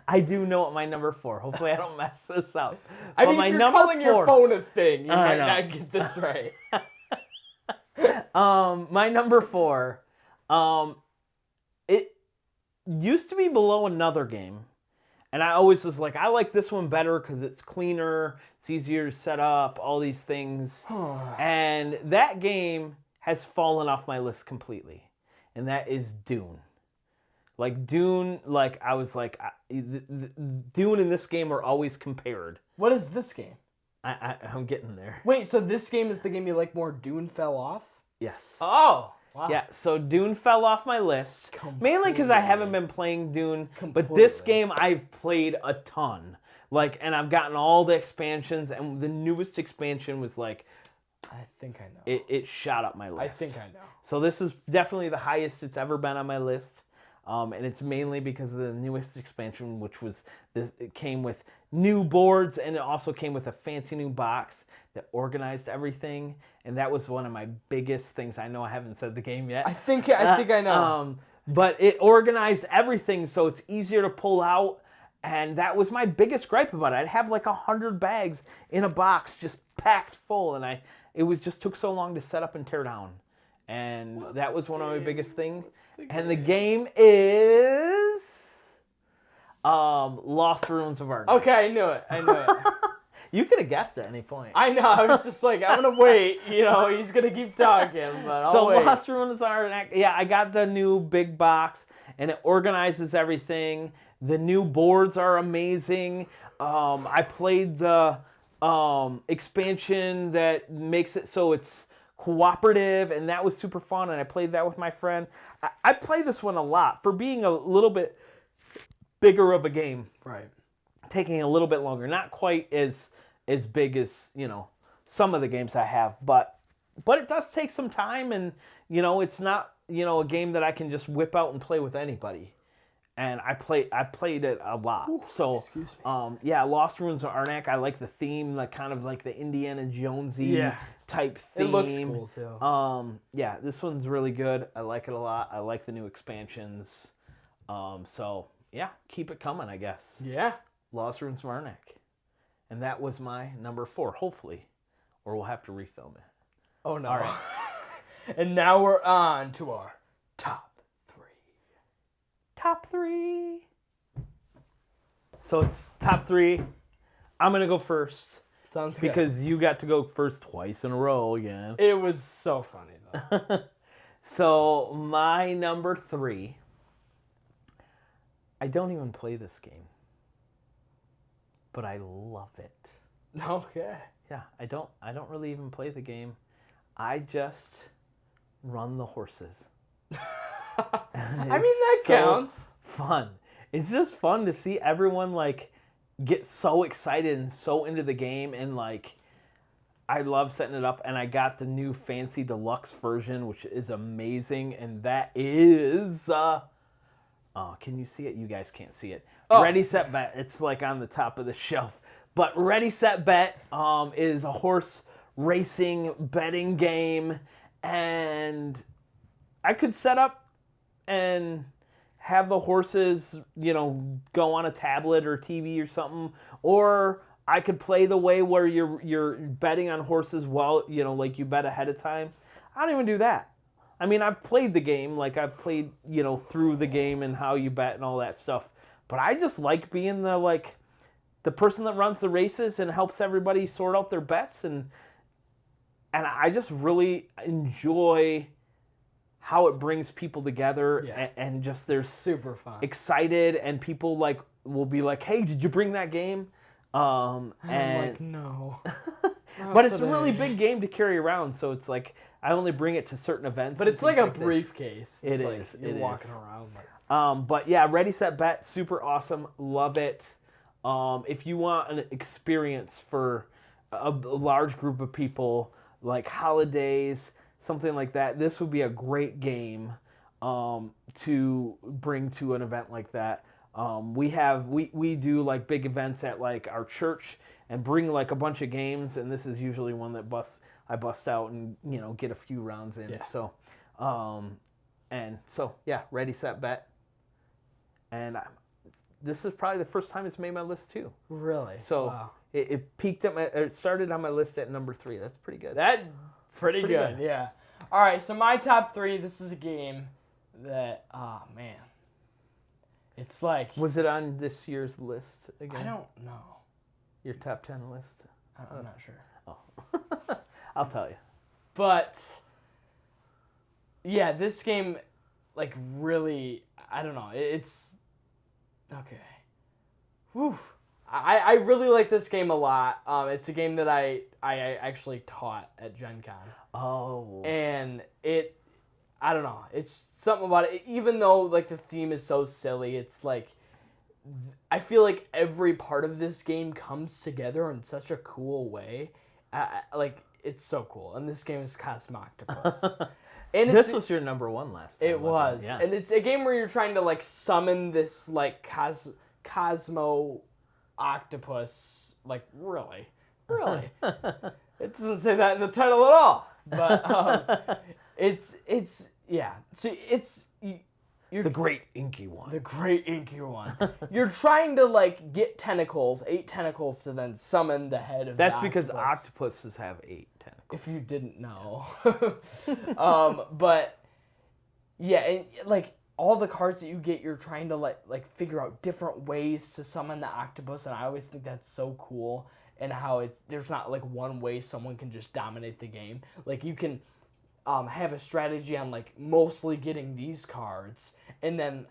I do know what my number 4. Hopefully, I don't mess this up. I But mean, my if you're number calling 4, your phone a thing, you might know. not get this right. My number 4, it used to be below another game, and I always was like, I like this one better because it's cleaner, it's easier to set up, all these things. And that game has fallen off my list completely, and that is Dune. Like Dune, like I was like, Dune and this game are always compared. What is this game? I'm getting there. Wait, so this game is the game you like more? Dune fell off? Yes. Oh, wow. Yeah, so Dune fell off my list. Mainly because I haven't been playing Dune. But this game I've played a ton. Like, and I've gotten all the expansions, and the newest expansion was like I think I know. It shot up my list. I think I know. So this is definitely the highest it's ever been on my list. And it's mainly because of the newest expansion, which was this. It came with new boards, and it also came with a fancy new box that organized everything. And that was one of my biggest things. I know I haven't said the game yet. I think I know. But it organized everything, so it's easier to pull out. And that was my biggest gripe about it. I'd have like 100 bags in a box just packed full, and it was just took so long to set up and tear down. And that was one of my biggest things. And the game is Lost Ruins of Arnak. Okay, I knew it. You could have guessed at any point. I know. I was just like, I'm gonna wait. He's gonna keep talking, but I'll wait. Lost Ruins of Arnak. Yeah, I got the new big box, and it organizes everything. The new boards are amazing. I played the expansion that makes it so it's cooperative, and that was super fun, and I played that with my friend. I play this one a lot for being a little bit bigger of a game. Right. Taking a little bit longer, not quite as big as some of the games I have, but it does take some time, and it's not a game that I can just whip out and play with anybody. And I played it a lot. Ooh, so excuse me. yeah, Lost Ruins of Arnak. I like the theme, like kind of like the Indiana Jonesy type theme. It looks cool too. Yeah, this one's really good. I like it a lot. I like the new expansions. So yeah, keep it coming, I guess. Yeah. Lost Ruins of Arnak. And that was my number 4, hopefully. Or we'll have to refilm it. Oh no. All right. And now we're on to our top 3. Top 3. So it's top 3. I'm going to go first. Sounds good. Because you got to go first twice in a row again. It was so funny though. So my number 3. I don't even play this game. But I love it. Okay. Yeah, I don't really even play the game. I just run the horses. I mean, that counts. Fun. It's just fun to see everyone like get so excited and so into the game, and like I love setting it up, and I got the new fancy deluxe version, which is amazing, and that is can you see it? You guys can't see it. Oh. Ready, Set, Bet. It's like on the top of the shelf. But Ready, Set, Bet is a horse racing betting game, and I could set up and have the horses, go on a tablet or TV or something, or I could play the way where you're betting on horses while, like you bet ahead of time. I don't even do that. I mean, I've played the game, like I've played, through the game and how you bet and all that stuff. But I just like being the person that runs the races and helps everybody sort out their bets, and I just really enjoy how it brings people together, and just they're super fun, excited, and people will be like, "Hey, did you bring that game?" And I'm like, no. But it's a really big game to carry around, so it's like I only bring it to certain events. But it's like a briefcase. It is. is. You're It walking is. around like. But yeah, Ready, Set, Bet, super awesome. Love it. If you want an experience for a large group of people, like holidays, something like that, this would be a great game to bring to an event like that. We do like big events at like our church and bring like a bunch of games, and this is usually one that I bust out and get a few rounds in. Yeah. So yeah, Ready, Set, Bet. And this is probably the first time it's made my list too. Really? So wow. it peaked at it started on my list at number 3. That's pretty good. That's pretty good. Yeah. All right. So my top 3. This is a game that man, it's like. Was it on this year's list again? I don't know. Your top 10 list? I'm not sure. Oh, I'll tell you. But yeah, this game, like, really, I don't know. It's okay. Whew. I really like this game a lot. It's a game that I actually taught at Gen Con. Oh. And I don't know. It's something about it. Even though like the theme is so silly, it's like I feel like every part of this game comes together in such a cool way. Like it's so cool. And this game is Cosmoctopus. And This was your number one last time. it was. Yeah. And it's a game where you're trying to like summon this like Cosmo octopus. Like really. It doesn't say that in the title at all. But it's yeah. So you're The great inky one. the great inky one. You're trying to like get tentacles, 8 tentacles to then summon the head of That's the because octopus. octopuses have 8 tentacles. If you didn't know. But yeah, and like all the cards that you get, you're trying to like figure out different ways to summon the octopus, and I always think that's so cool. And how there's not like one way someone can just dominate the game. Like you can have a strategy on like mostly getting these cards, and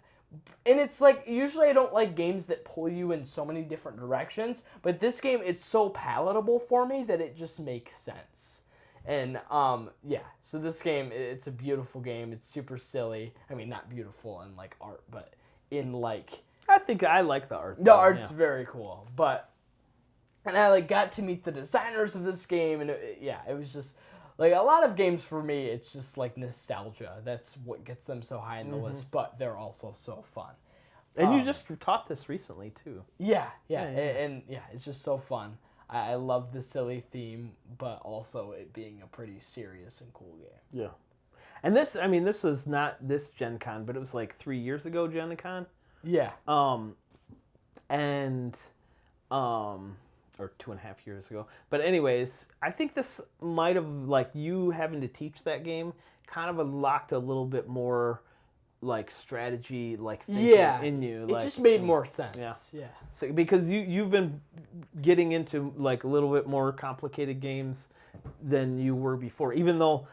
it's like usually I don't like games that pull you in so many different directions, but this game it's so palatable for me that it just makes sense. And yeah, so this game it's a beautiful game. It's super silly. I mean, not beautiful in like art, but in like I think I like the art. the though, art's yeah. very cool. And I like got to meet the designers of this game, and it was just like a lot of games for me. It's just like nostalgia. That's what gets them so high in the list. But they're also so fun. And you just taught this recently too. Yeah. Yeah. And yeah, it's just so fun. I love the silly theme, but also it being a pretty serious and cool game. Yeah. And this was not this Gen Con, but it was like 3 years ago Gen Con. Yeah. Or 2.5 years ago. But anyways, I think this might have, like, you having to teach that game kind of unlocked a little bit more, like, strategy, like, thinking in you. It Like, just made more sense. Yeah. So, because you've been getting into, like, a little bit more complicated games than you were before, even though,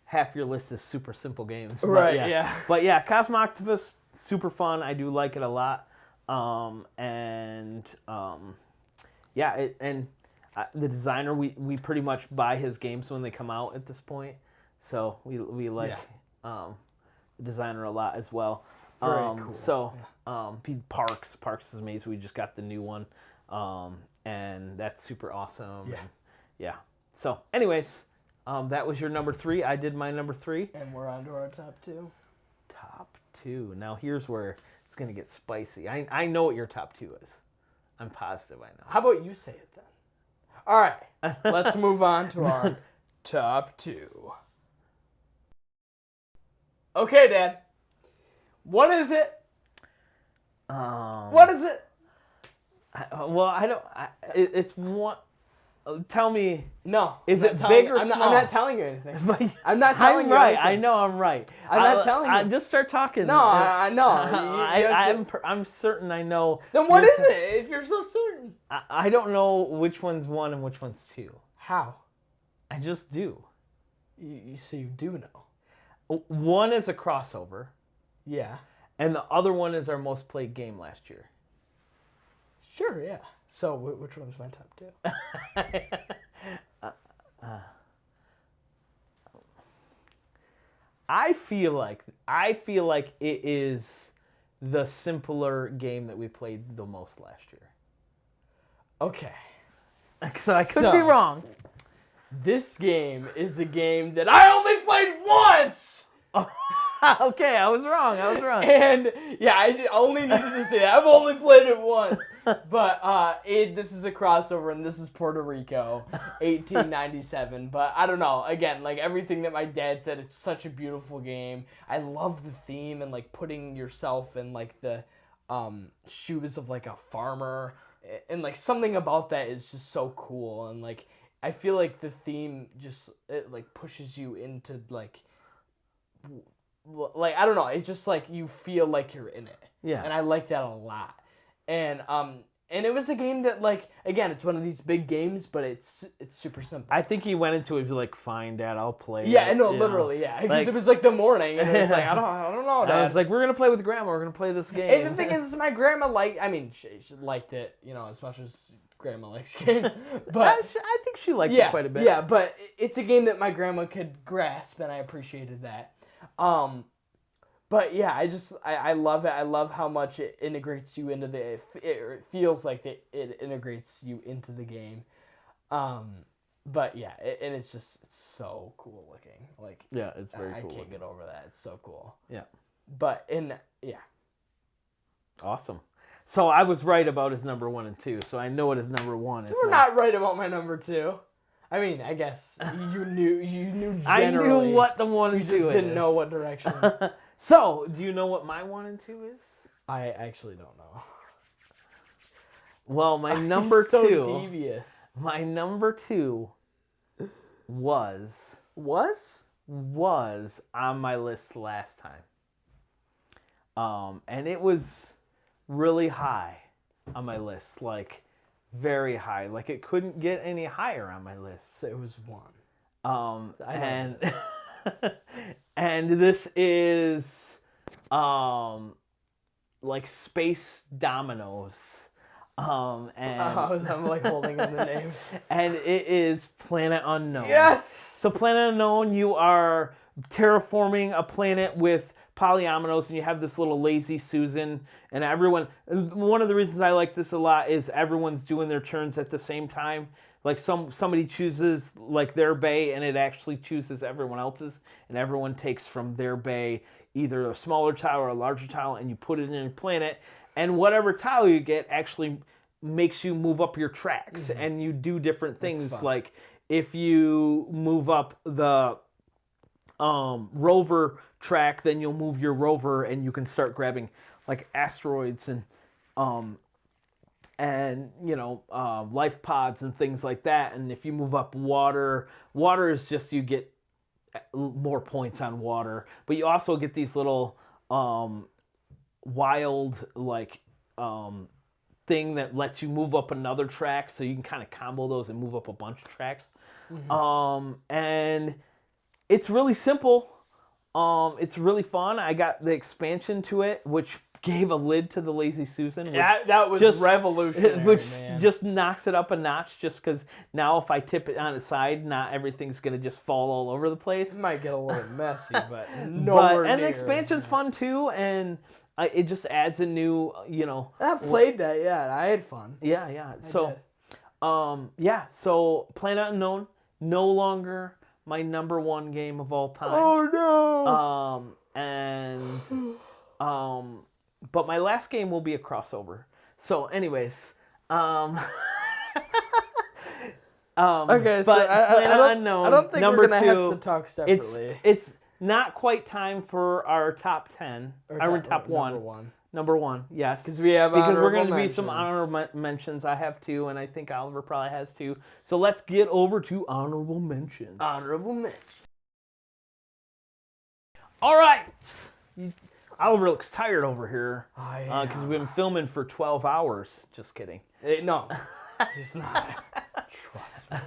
half your list is super simple games. But Right, yeah. yeah. But yeah, Cosmoctopus, super fun. I do like it a lot. Yeah, the designer, we pretty much buy his games when they come out at this point. So we like the designer a lot as well. Very cool. So Parks is amazing. We just got the new one, and that's super awesome. Yeah. And yeah. So anyways, that was your number 3. I did my number 3. And we're on to our top 2. Top 2. Now here's where it's gonna get spicy. I know what your top 2 is. I'm positive I know. How about you say it then? All right, let's move on to our top 2. Okay, Dad. What is it? What is it? It's one. Tell me. No. Is I'm it not big telling- or I'm small? Not, I'm not telling you anything. I'm not I'm telling you right. anything. I know I'm right. I'm not telling you. Just start talking. No, I know. You have to- I'm certain I know. Then what is it? If you're so certain. I don't know which one's 1 and which one's 2. How? I just do. So you do know. One is a crossover, Yeah. and the other one is our most played game last year. Sure. Yeah. So which one's my top 2? I feel like it is the simpler game that we played the most last year. Okay. So I could be wrong. This game is a game that I only played once. Okay, I was wrong. And yeah, I only needed to say that. I've only played it once. But this is a crossover, and this is Puerto Rico, 1897. But I don't know. Again, like everything that my dad said, it's such a beautiful game. I love the theme and like putting yourself in like the shoes of like a farmer, and like something about that is just so cool. And like I feel like the theme just it like pushes you into like I don't know, it's just like you feel like you're in it. Yeah. And I like that a lot. And it was a game that like again, it's one of these big games, but it's super simple. I think he went into it like, fine, Dad, I'll play. Yeah, it, no, you know. literally, yeah. Because Like- it was like the morning, and it was like I don't know, Dad. I was like, we're gonna play with Grandma. We're gonna play this game. And the thing is, my grandma she liked it, as much as grandma likes games. But I think she liked it quite a bit. yeah, but it's a game that my grandma could grasp, and I appreciated that. But yeah, I love it. I love how much it integrates you into it feels like it integrates you into the game. But yeah, and it's so cool looking. Like Yeah, it's very I cool. can't get over that. It's so cool. Yeah. But Awesome. So I was right about his number 1 and 2. So I know what his number 1 is. we're now. not right about my number 2. I mean, I guess you knew generally. I knew what the 1 and 2 You just didn't is. know what direction. So, do you know what my 1 and 2 is? I actually don't know. Well, my number so 2. devious. My number 2 was on my list last time. And it was really high on my list, like very high. Like it couldn't get any higher on my list. So it was 1. And and this is like Space Dominoes. And I'm like holding in the name. and it is Planet Unknown. Yes. So Planet Unknown, you are terraforming a planet with polyominoes, and you have this little lazy Susan, and everyone. One of the reasons I like this a lot is everyone's doing their turns at the same time. Like somebody chooses like their bay, and it actually chooses everyone else's, and everyone takes from their bay either a smaller tile or a larger tile, and you put it in your planet, and whatever tile you get actually makes you move up your tracks, and you do different things. Like if you move up the rover track, then you'll move your rover and you can start grabbing like asteroids and life pods and things like that. And if you move up water is just you get more points on water, but you also get these little wild like thing that lets you move up another track, so you can kind of combo those and move up a bunch of tracks. And it's really simple. It's really fun. I got the expansion to it, which gave a lid to the Lazy Susan. Which that was revolutionary, which man. just knocks it up a notch, just because now if I tip it on its side, not everything's going to just fall all over the place. It might get a little messy, but nowhere and near. the expansion's fun too, and it just adds a new, And I've played that, yeah. I had fun. Yeah. So Planet Unknown, no longer my number 1 game of all time. Oh no! But my last game will be a crossover. So, anyways, okay, but so Planet Unknown, I don't think number we're gonna 2, have to talk separately. It's not quite time for our top 10. Our top 1. Number 1, yes. Because we're going to be some honorable mentions. I have 2, and I think Oliver probably has 2. So let's get over to honorable mentions. Honorable mention. All right. Oliver looks tired over here. Oh, Because we've been filming for 12 hours. Just kidding. No, he's not. Trust me.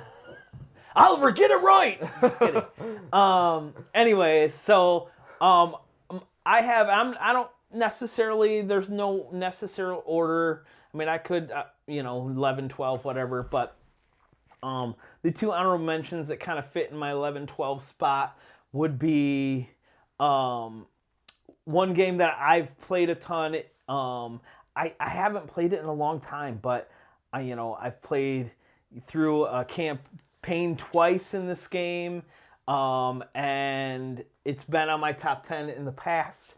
Oliver, get it right. Just kidding. Anyways, so I don't necessarily, there's no necessary order. I mean, I could 11, 12, whatever, but the 2 honorable mentions that kind of fit in my 11, 12 spot would be one game that I've played a ton. I haven't played it in a long time, but I've played through a campaign twice in this game, and it's been on my top 10 in the past.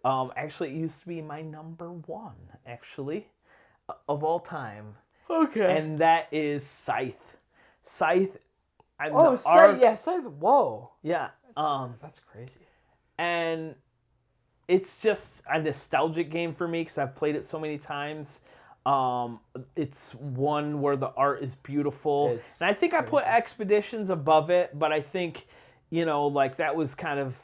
Actually, it used to be my number 1, actually, of all time. Okay. And that is Scythe. Scythe. Scythe. Scythe. Whoa. Yeah. That's crazy. And it's just a nostalgic game for me because I've played it so many times. It's one where the art is beautiful. And I think I put Expeditions above it, but I think, that was kind of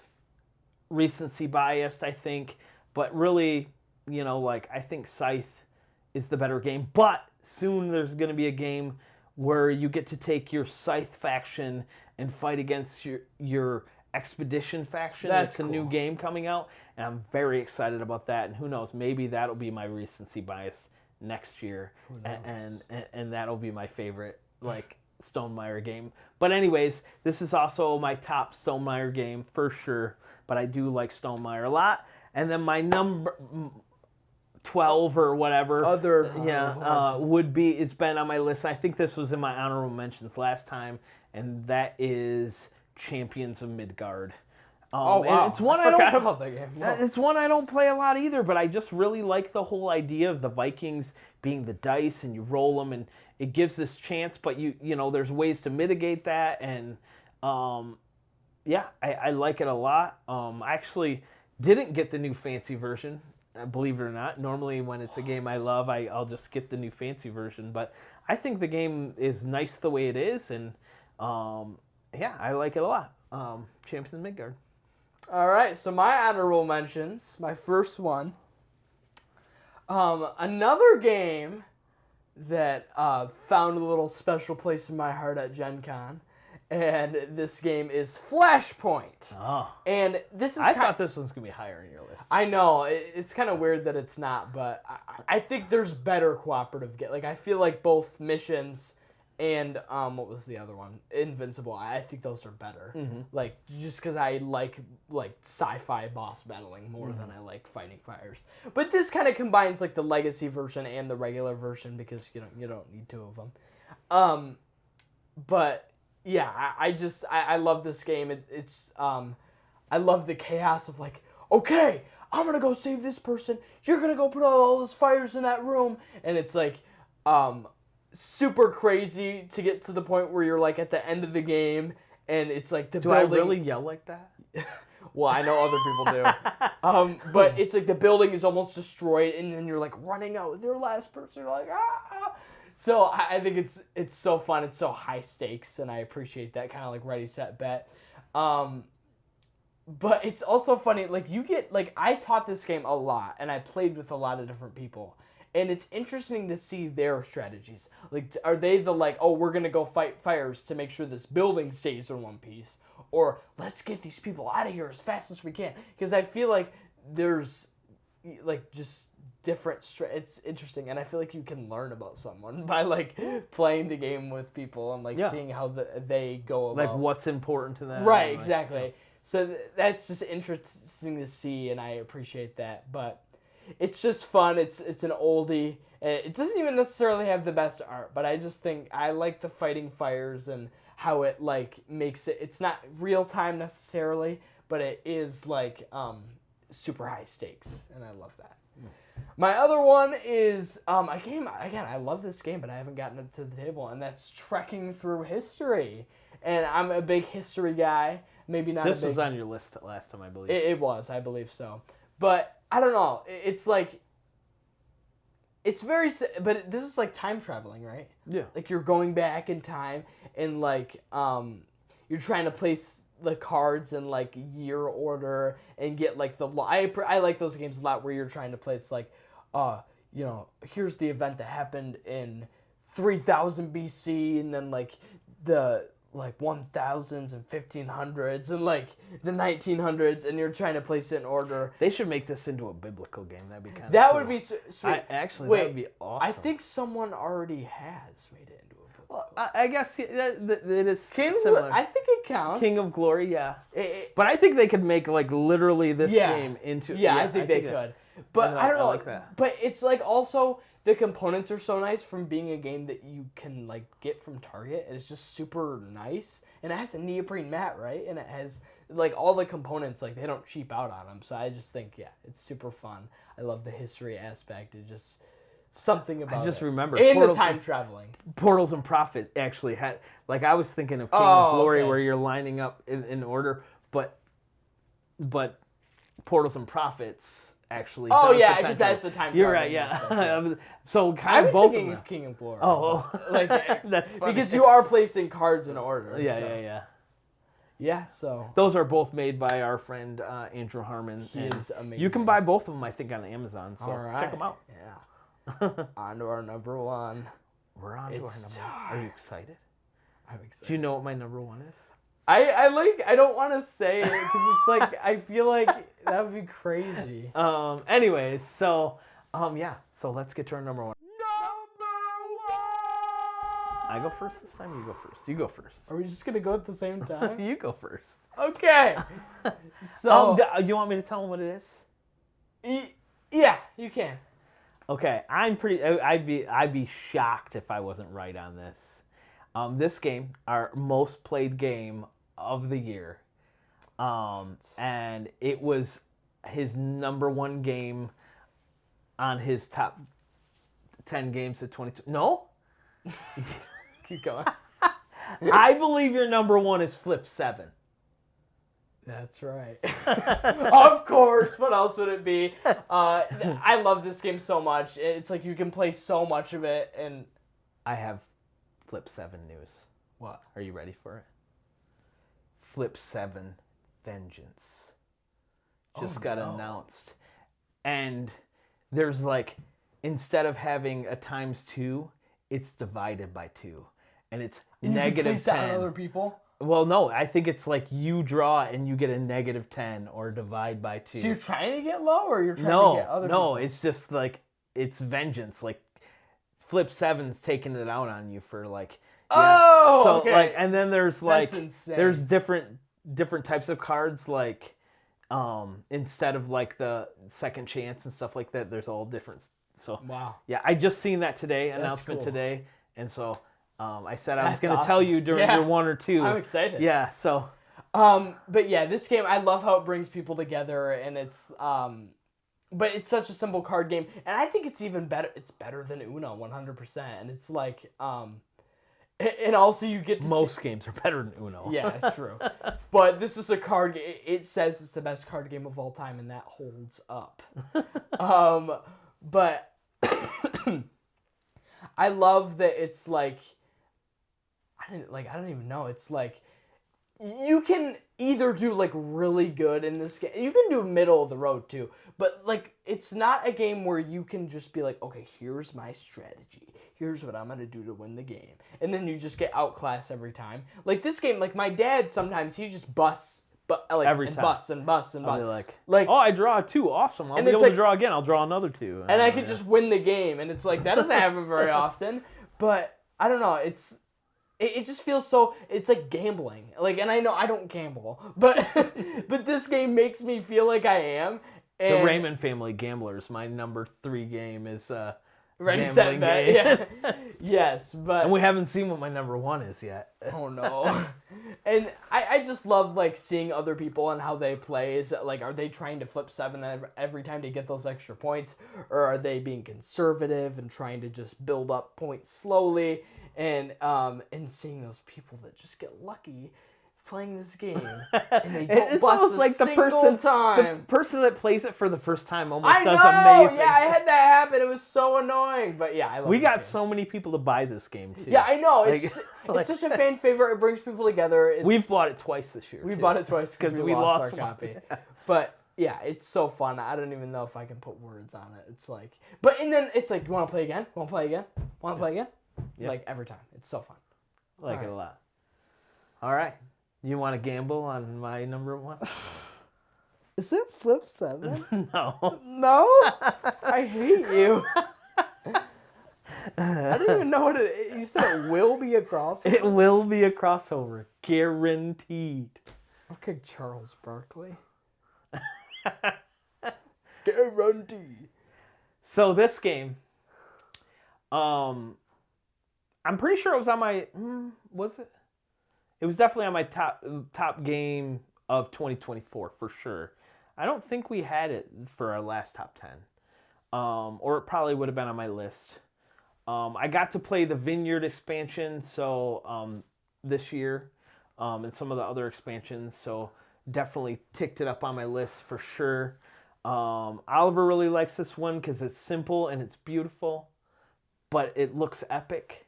recency biased, I think. But really, I think Scythe is the better game. But soon there's going to be a game where you get to take your Scythe faction and fight against your Expedition faction. It's a new game coming out, and I'm very excited about that. And who knows, maybe that'll be my recency bias next year, and that'll be my favorite Stonemaier game. But anyways, this is also my top Stonemaier game for sure, but I do like Stonemaier a lot. And then my number 12 or whatever would be, it's been on my list. I think this was in my honorable mentions last time, and that is Champions of Midgard. Oh, And wow. it's one I I don't. forgot about that game. Whoa. It's one I don't play a lot either, but I just really like the whole idea of the Vikings being the dice and you roll them and it gives this chance, but you know there's ways to mitigate that and yeah, I like it a lot. I actually didn't get the new fancy version, believe it or not. Normally when it's a game I love, I'll just get the new fancy version, but I think the game is nice the way it is and yeah, I like it a lot. Champions of Midgard. All right, so my honorable mentions, my first one, another game that found a little special place in my heart at Gen Con, and this game is Flashpoint. Oh. And this is I thought this one's going to be higher in your list. I know, it's kind of weird that it's not, but I think there's better cooperative Like, I feel like both missions and what was the other one? Invincible. I think those are better. Like just because I like sci-fi boss battling more than I like fighting fires. But this kind of combines like the legacy version and the regular version because you don't need two of them. But yeah, I love this game. It's I love the chaos of like, okay, I'm gonna go save this person. You're gonna go put all those fires in that room, and it's like super crazy to get to the point where you're like at the end of the game and it's like the building. Do I really yell like that? Well, I know other people do. But it's like the building is almost destroyed and then you're like running out with your last person. You're like, ah. So I think it's so fun. It's so high stakes and I appreciate that kind of like ready, set, bet. But it's also funny. Like you get like I taught this game a lot and I played with a lot of different people. And it's interesting to see their strategies. Like, are they the like, oh, we're going to go fight fires to make sure this building stays in one piece? Or let's get these people out of here as fast as we can. Because I feel like there's, like, just different, it's interesting. And I feel like you can learn about someone by, like, playing the game with people and, like, seeing how they go about. Like, what's important to them. Right, like, exactly. Yeah. So that's just interesting to see, and I appreciate that. But it's just fun. It's an oldie. It doesn't even necessarily have the best art, but I just think I like the fighting fires and how it like makes it. It's not real time necessarily, but it is like super high stakes, and I love that. My other one is a game. Again, I love this game, but I haven't gotten it to the table, and that's Trekking Through History. And I'm a big history guy. Maybe not. This was on your list last time, I believe. It was, I believe so. But I don't know. It's like, it's very, but this is like time traveling, right? Yeah. Like you're going back in time and like, you're trying to place the cards in like year order and get like I like those games a lot where you're trying to place like, here's the event that happened in 3000 BC and then like the 1000s and 1500s and like the 1900s and you're trying to place it in order. They should make this into a biblical game. That'd be kind of That cool. would be sweet. Wait, that would be awesome. I think someone already has made it into a biblical. Well, I guess it is King similar. I think it counts. King of Glory, yeah. But I think they could make like literally this game into. Yeah, I think they could. But I don't know. I like that. But it's like also the components are so nice from being a game that you can like get from Target. And it's just super nice. And it has a neoprene mat, right? And it has like all the components, like they don't cheap out on them. So I just think, it's super fun. I love the history aspect. It's just something about it. I just remember. And the time traveling. Portals and Prophet actually had, like I was thinking of King of Glory where you're lining up in order, but Portals and Prophets actually. Oh yeah, because that's the time. You're right. Yeah. So I was both thinking of of King of Glory. Oh, like that's funny. because you are placing cards in order. Yeah. Yeah. So those are both made by our friend Andrew Harmon. He is amazing. You can buy both of them, I think, on Amazon. So all right. check them out. Yeah. On to our number one. We're on to our number one. Are you excited? I'm excited. Do you know what my number one is? I don't want to say it because it's like I feel like that would be crazy. Anyways, so let's get to our number one. I go first this time. You go first. You go first. Are we just gonna go at the same time? You go first. Okay. So you want me to tell them what it is? Yeah, you can. Okay, I'm pretty. I'd be shocked if I wasn't right on this. This game, our most played game of the year, and it was his number one game on his top 10 games of 22. No, Keep going. I believe your number one is Flip 7. That's right. Of course. What else would it be? I love this game so much. It's like you can play so much of it, and I have Flip 7 news. what? Are you ready for it? Flip 7 Vengeance just got announced. And there's like, instead of having a ×2, it's divided by 2. And it's And you can negative place that on 10. other people. Well, no, I think it's like you draw and you get a negative 10 or divide by 2. So you're trying to get low, or you're trying to get other people? No, it's just like, it's vengeance. Like, Flip 7's taking it out on you for like, Oh, so okay. like, and then there's like, That's insane. there's different types of cards. Like, instead of like the second chance and stuff like that, there's all different. So Wow. yeah, I just seen that today, announcement cool. today, and so I said I was That's gonna awesome. tell you during Yeah. your 1 or 2. I'm excited. Yeah, so But yeah, this game, I love how it brings people together, and it's but it's such a simple card game, and I think it's even better. It's better than Uno, 100%. And it's like and also you get to most games are better than Uno. Yeah, it's true. But this is a card. It says it's the best card game of all time, and that holds up. But I love that it's like I don't even know. It's like you can either do like really good in this game. You can do middle of the road too. But like it's not a game where you can just be like, okay, here's my strategy. Here's what I'm gonna do to win the game. And then you just get outclassed every time. Like this game, like my dad sometimes he just busts like Every and time. busts and busts and I'll be busts. like, oh, I draw a 2, awesome. I'll And be it's able to like- draw again. I'll draw another 2. And I could just win the game, and it's like that doesn't happen very often. But I don't know, it just feels so. It's like gambling. Like, and I know I don't gamble, but but this game makes me feel like I am. The And Raymond Family Gamblers. My number 3 game is Ready, set, gambling bet. game. Yeah. Yes, but And we haven't seen what my number 1 is yet. oh no. And I just love like seeing other people and how they play. Is it, like, are they trying to flip 7 every time to get those extra points, or are they being conservative and trying to just build up points slowly? And seeing those people that just get lucky playing this game and they don't It's bust almost a like the single person time. that plays it for the first time almost I does know, amazing. yeah, I had that happen. It was so annoying, but yeah, I love We this got game. so many people to buy this game too. Yeah, I know. Like- It's like- it's such a fan favorite. It brings people together. It's, We've bought it twice this year. we too. bought it twice because we lost our one. copy. But yeah, it's so fun. I don't even know if I can put words on it. It's like, but and then it's like, you want to play again? Want to play again? Want to play again? Yeah. Like every time. It's so fun. I like it a Alright. lot. All right. You want to gamble on my number 1? Is it Flip 7? No. No? I hate you. I don't even know what it. You said it will be a crossover. It will be a crossover. Guaranteed. Okay, Charles Barkley. Guaranteed. So this game, I'm pretty sure it was on my. Was it? It was definitely on my top game of 2024 for sure. I don't think we had it for our last top 10, or it probably would have been on my list. I got to play the Vineyard expansion, so this year, and some of the other expansions, so definitely ticked it up on my list for sure. Oliver really likes this one because it's simple and it's beautiful, but it looks epic.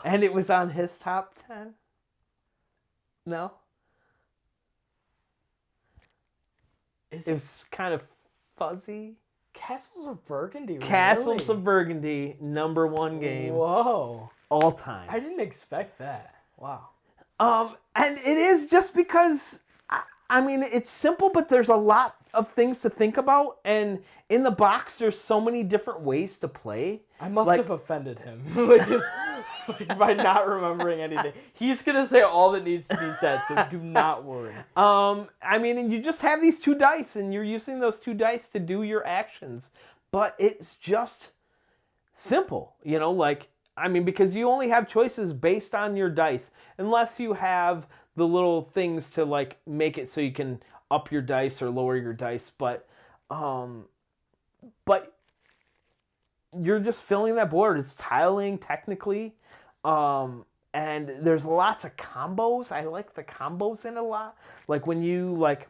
And it was on his top 10. No? Is It was kind of fuzzy. Castles of Burgundy? Castles really? of Burgundy, number 1 game Whoa. all time. I didn't expect that. Wow. And it is just because, I mean, it's simple, but there's a lot of things to think about. And in the box, there's so many different ways to play. I must Like- have offended him by not remembering anything. He's going to say all that needs to be said, so do not worry. I mean, and you just have these 2 dice, and you're using those 2 dice to do your actions. But it's just simple, you know, like, I mean, because you only have choices based on your dice, unless you have the little things to like make it so you can up your dice or lower your dice, but you're just filling that board. It's tiling technically. And there's lots of combos. I like the combos in a lot. Like when you like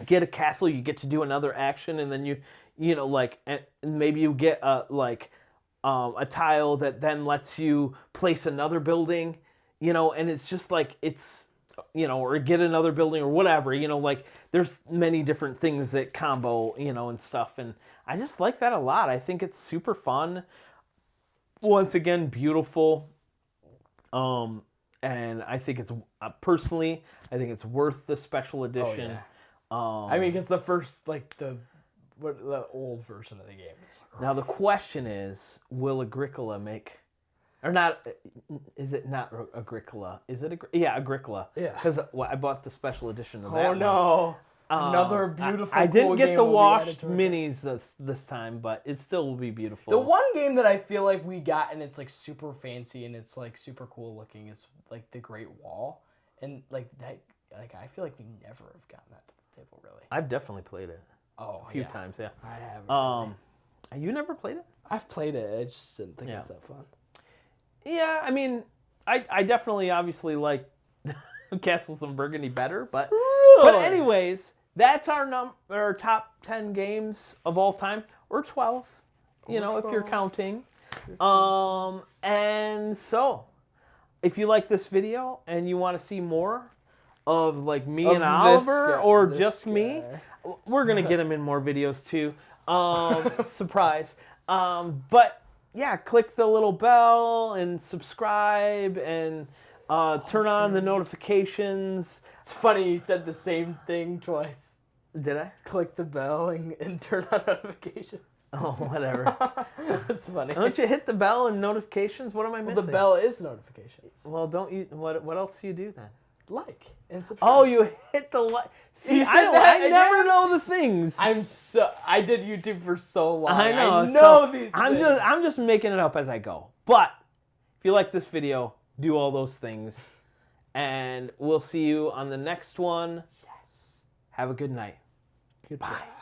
get a castle, you get to do another action, and then you know, like, and maybe you get a tile that then lets you place another building, you know, and it's just like it's, you know, or get another building or whatever, you know, like there's many different things that combo, you know, and stuff, and I just like that a lot. I think it's super fun. Once again, beautiful. And I think it's personally, I think it's worth the special edition. I mean, because the first, like, the old version of the game. Now the question is, will Agricola make, or not? Is it not Agricola? Is it Agricola? Yeah. Because I bought the special edition of that. Oh no! Another beautiful. I didn't cool get game the will be washed added to it. minis this time, but it still will be beautiful. The one game that I feel like we got and it's like super fancy and it's like super cool looking is like the Great Wall, and like that, like I feel like we never have gotten that to the table really. I've definitely played it Oh, a few times. Yeah. I have. You never played it? I've played it. I just didn't think it was that fun. Yeah, I mean, I definitely obviously like Castles in Burgundy better, but anyways, that's our top 10 games of all time, or 12, you know, if you're counting. And so, if you like this video and you want to see more of like me and Oliver, or just me, we're gonna get him in more videos too. Surprise. But yeah, click the little bell and subscribe and turn on the notifications. It's funny you said the same thing twice. Did I? Click the bell and turn on notifications. Oh, whatever. That's funny. Don't you hit the bell and notifications? What am I missing? Well, the bell is notifications. Well, don't you? What else do you do then? Like and subscribe. Oh, you hit the like. See, You said that I never again? know the things. I did YouTube for so long. I know. I know these I'm things. I'm just making it up as I go. But if you like this video, do all those things, and we'll see you on the next one. Yes. Have a good night. Goodbye. Bye.